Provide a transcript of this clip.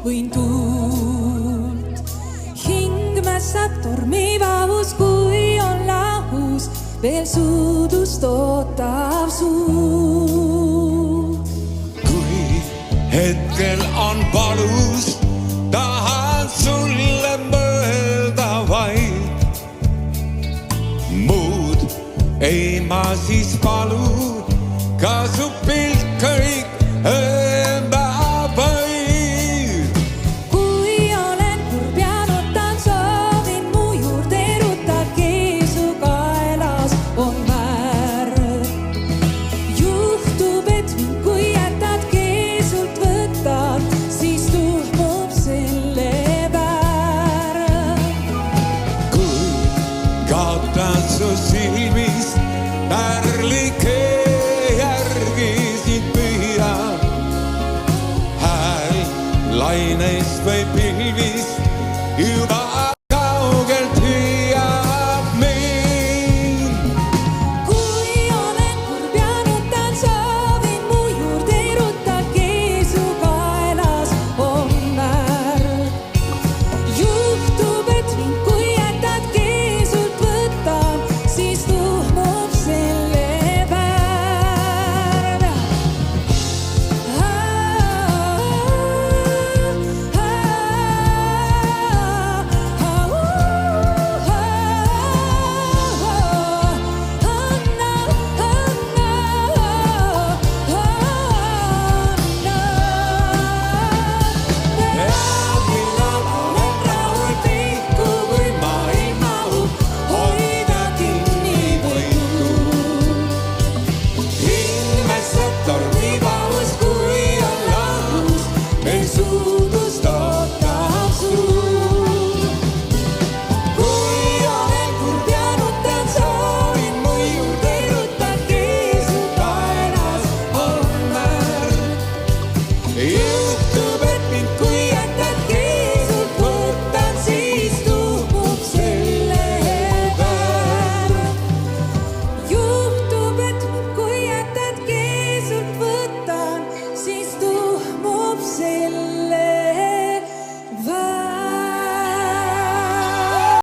võin tuult. Hing mässab tormivahus, kui on lahus veel suudust ootav suud. Kui hetkel on valus, tahan sulle mõelda vaid. Muud ei ma siis palu, ka su pilt kõik enda vaid. Kui olen kurb ja nutan, soovin mu juurde rutta, keesu kaelas on värv. Juhtub, et mind kui jätad, keesult võtad, siis tuhmub selle värv. Kui kaotan su silmist pärlike järgi sind püüa, hääl laineist või pilvist